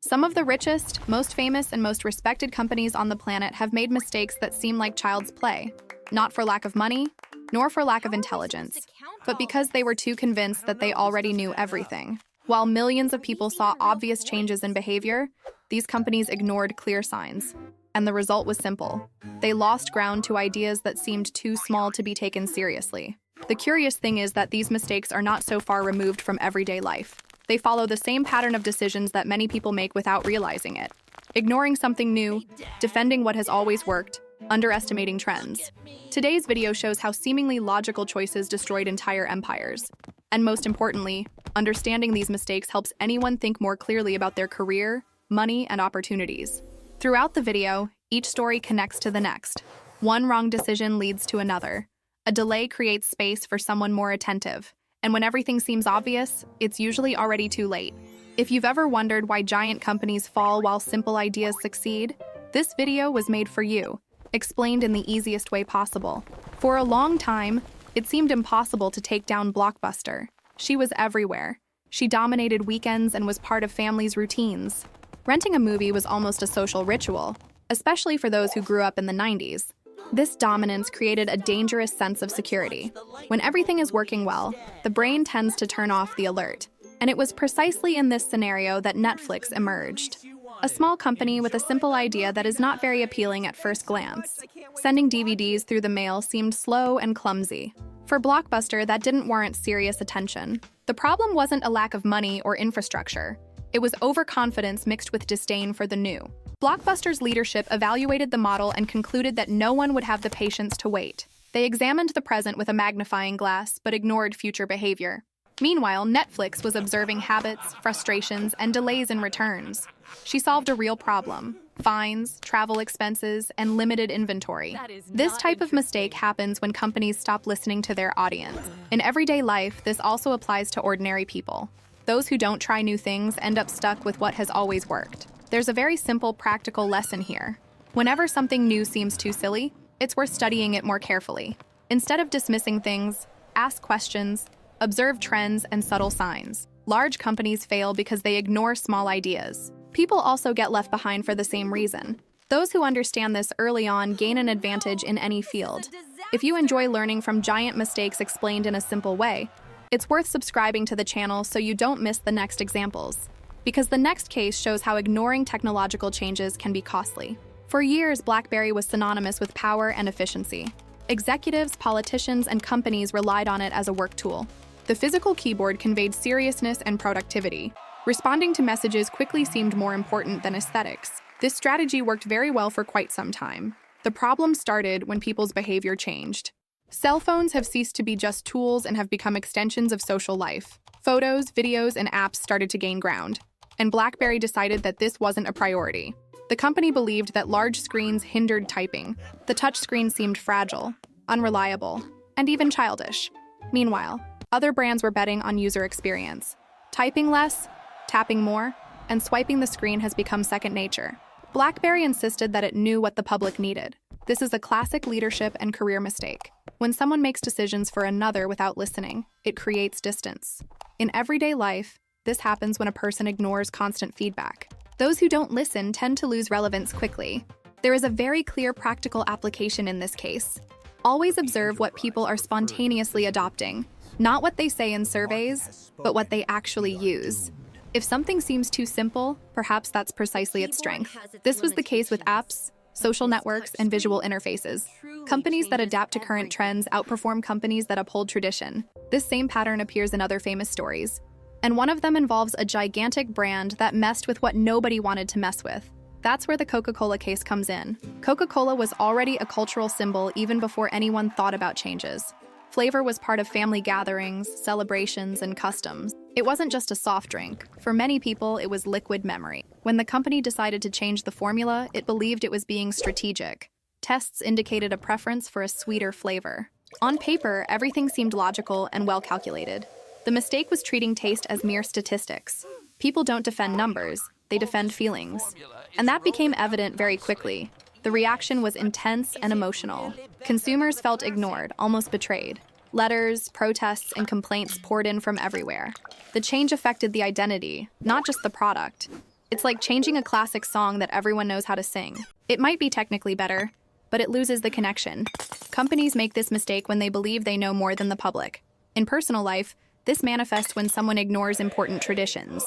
Some of the richest, most famous, and most respected companies on the planet have made mistakes that seem like child's play, not for lack of money, nor for lack of intelligence, but because they were too convinced that they already knew everything. While millions of people saw obvious changes in behavior, these companies ignored clear signs. And the result was simple. They lost ground to ideas that seemed too small to be taken seriously. The curious thing is that these mistakes are not so far removed from everyday life. They follow the same pattern of decisions that many people make without realizing it. Ignoring something new, defending what has always worked, underestimating trends. Today's video shows how seemingly logical choices destroyed entire empires. And most importantly, understanding these mistakes helps anyone think more clearly about their career, money, and opportunities. Throughout the video, each story connects to the next. One wrong decision leads to another. A delay creates space for someone more attentive. And when everything seems obvious, it's usually already too late. If you've ever wondered why giant companies fall while simple ideas succeed, this video was made for you, explained in the easiest way possible. For a long time, it seemed impossible to take down Blockbuster. She was everywhere. She dominated weekends and was part of families' routines. Renting a movie was almost a social ritual, especially for those who grew up in the 90s. This dominance created a dangerous sense of security. When everything is working well, the brain tends to turn off the alert. And it was precisely in this scenario that Netflix emerged. A small company with a simple idea that is not very appealing at first glance. Sending DVDs through the mail seemed slow and clumsy. For Blockbuster, that didn't warrant serious attention. The problem wasn't a lack of money or infrastructure. It was overconfidence mixed with disdain for the new. Blockbuster's leadership evaluated the model and concluded that no one would have the patience to wait. They examined the present with a magnifying glass, but ignored future behavior. Meanwhile, Netflix was observing habits, frustrations, and delays in returns. She solved a real problem: fines, travel expenses, and limited inventory. This type of mistake happens when companies stop listening to their audience. In everyday life, this also applies to ordinary people. Those who don't try new things end up stuck with what has always worked. There's a very simple, practical lesson here. Whenever something new seems too silly, it's worth studying it more carefully. Instead of dismissing things, ask questions, observe trends and subtle signs. Large companies fail because they ignore small ideas. People also get left behind for the same reason. Those who understand this early on gain an advantage in any field. If you enjoy learning from giant mistakes explained in a simple way, it's worth subscribing to the channel so you don't miss the next examples. Because the next case shows how ignoring technological changes can be costly. For years, BlackBerry was synonymous with power and efficiency. Executives, politicians, and companies relied on it as a work tool. The physical keyboard conveyed seriousness and productivity. Responding to messages quickly seemed more important than aesthetics. This strategy worked very well for quite some time. The problem started when people's behavior changed. Cell phones have ceased to be just tools and have become extensions of social life. Photos, videos, and apps started to gain ground. And BlackBerry decided that this wasn't a priority. The company believed that large screens hindered typing. The touchscreen seemed fragile, unreliable, and even childish. Meanwhile, other brands were betting on user experience. Typing less, tapping more, and swiping the screen has become second nature. BlackBerry insisted that it knew what the public needed. This is a classic leadership and career mistake. When someone makes decisions for another without listening, it creates distance. In everyday life, this happens when a person ignores constant feedback. Those who don't listen tend to lose relevance quickly. There is a very clear practical application in this case. Always observe what people are spontaneously adopting, not what they say in surveys, but what they actually use. If something seems too simple, perhaps that's precisely its strength. This was the case with apps, social networks, and visual interfaces. Companies that adapt to current trends outperform companies that uphold tradition. This same pattern appears in other famous stories. And one of them involves a gigantic brand that messed with what nobody wanted to mess with. That's where the Coca-Cola case comes in. Coca-Cola was already a cultural symbol even before anyone thought about changes. Flavor was part of family gatherings, celebrations, and customs. It wasn't just a soft drink. For many people, it was liquid memory. When the company decided to change the formula, it believed it was being strategic. Tests indicated a preference for a sweeter flavor. On paper, everything seemed logical and well calculated. The mistake was treating taste as mere statistics. People don't defend numbers, they defend feelings. And that became evident very quickly. The reaction was intense and emotional. Consumers felt ignored, almost betrayed. Letters, protests, and complaints poured in from everywhere. The change affected the identity, not just the product. It's like changing a classic song that everyone knows how to sing. It might be technically better, but it loses the connection. Companies make this mistake when they believe they know more than the public. In personal life, this manifests when someone ignores important traditions.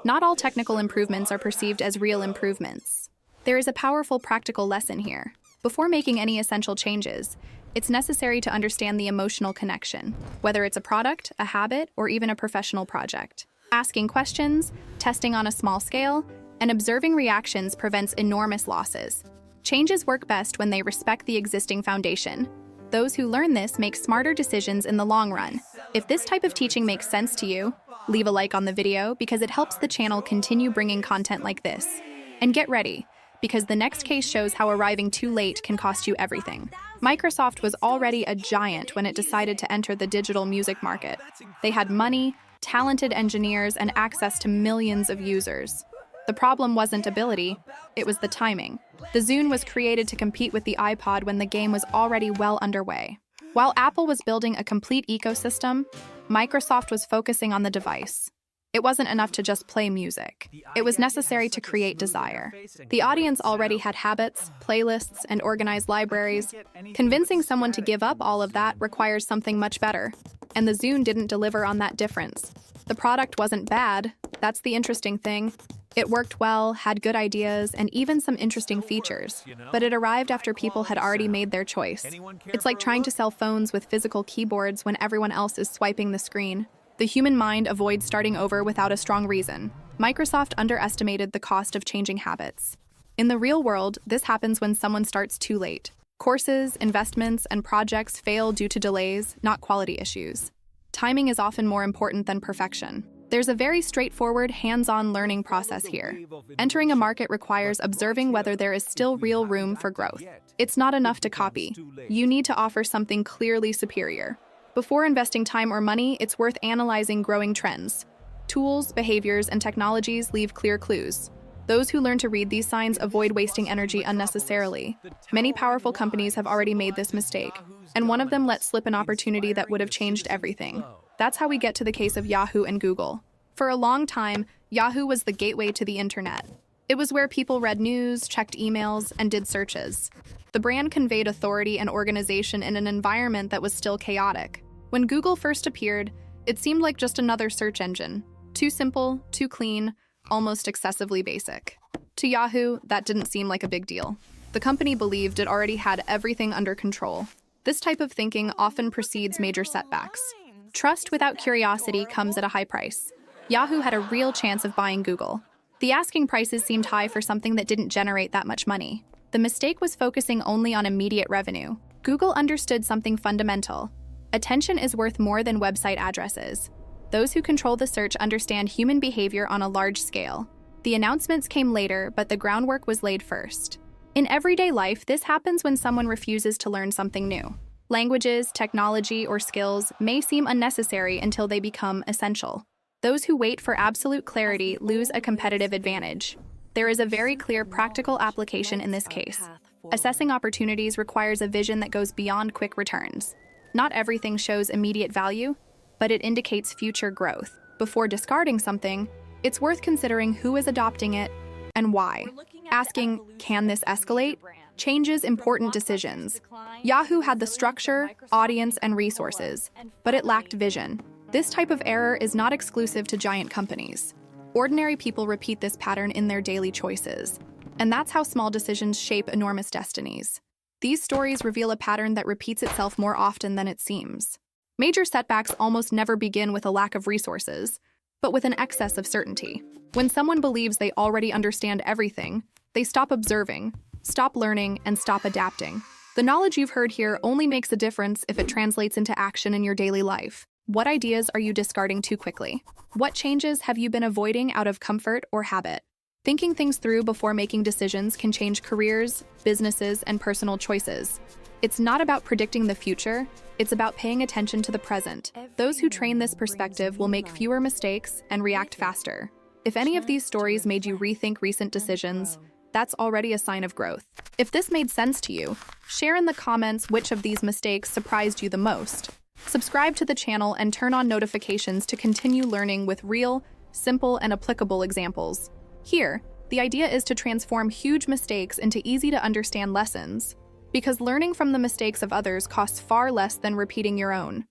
Not all technical improvements are perceived as real improvements. There is a powerful practical lesson here. Before making any essential changes, it's necessary to understand the emotional connection, whether it's a product, a habit, or even a professional project. Asking questions, testing on a small scale, and observing reactions prevents enormous losses. Changes work best when they respect the existing foundation. Those who learn this make smarter decisions in the long run. If this type of teaching makes sense to you, leave a like on the video because it helps the channel continue bringing content like this. And get ready, because the next case shows how arriving too late can cost you everything. Microsoft was already a giant when it decided to enter the digital music market. They had money, talented engineers, and access to millions of users. The problem wasn't ability, it was the timing. The Zune was created to compete with the iPod when the game was already well underway. While Apple was building a complete ecosystem, Microsoft was focusing on the device. It wasn't enough to just play music. It was necessary to create desire. The audience already had habits, playlists, and organized libraries. Convincing someone to give up all of that requires something much better. And the Zune didn't deliver on that difference. The product wasn't bad, that's the interesting thing. It worked well, had good ideas, and even some interesting features. But it arrived after people had already made their choice. It's like trying to sell phones with physical keyboards when everyone else is swiping the screen. The human mind avoids starting over without a strong reason. Microsoft underestimated the cost of changing habits. In the real world, this happens when someone starts too late. Courses, investments, and projects fail due to delays, not quality issues. Timing is often more important than perfection. There's a very straightforward, hands-on learning process here. Entering a market requires observing whether there is still real room for growth. It's not enough to copy. You need to offer something clearly superior. Before investing time or money, it's worth analyzing growing trends. Tools, behaviors, and technologies leave clear clues. Those who learn to read these signs avoid wasting energy unnecessarily. Many powerful companies have already made this mistake, and one of them let slip an opportunity that would have changed everything. That's how we get to the case of Yahoo and Google. For a long time, Yahoo was the gateway to the internet. It was where people read news, checked emails, and did searches. The brand conveyed authority and organization in an environment that was still chaotic. When Google first appeared, it seemed like just another search engine. Too simple, too clean, almost excessively basic. To Yahoo, that didn't seem like a big deal. The company believed it already had everything under control. This type of thinking often precedes major setbacks. Trust without curiosity comes at a high price. Yahoo had a real chance of buying Google. The asking prices seemed high for something that didn't generate that much money. The mistake was focusing only on immediate revenue. Google understood something fundamental. Attention is worth more than website addresses. Those who control the search understand human behavior on a large scale. The announcements came later, but the groundwork was laid first. In everyday life, this happens when someone refuses to learn something new. Languages, technology, or skills may seem unnecessary until they become essential. Those who wait for absolute clarity lose a competitive advantage. There is a very clear practical application in this case. Assessing opportunities requires a vision that goes beyond quick returns. Not everything shows immediate value, but it indicates future growth. Before discarding something, it's worth considering who is adopting it and why. Asking, can this escalate? Changes important decisions. Yahoo had the structure, audience, and resources, but it lacked vision. This type of error is not exclusive to giant companies. Ordinary people repeat this pattern in their daily choices, and that's how small decisions shape enormous destinies. These stories reveal a pattern that repeats itself more often than it seems. Major setbacks almost never begin with a lack of resources, but with an excess of certainty. When someone believes they already understand everything, they stop observing, stop learning, and stop adapting. The knowledge you've heard here only makes a difference if it translates into action in your daily life. What ideas are you discarding too quickly? What changes have you been avoiding out of comfort or habit? Thinking things through before making decisions can change careers, businesses, and personal choices. It's not about predicting the future, it's about paying attention to the present. Those who train this perspective will make fewer mistakes and react faster. If any of these stories made you rethink recent decisions, that's already a sign of growth. If this made sense to you, share in the comments which of these mistakes surprised you the most. Subscribe to the channel and turn on notifications to continue learning with real, simple, and applicable examples. Here, the idea is to transform huge mistakes into easy-to-understand lessons, because learning from the mistakes of others costs far less than repeating your own.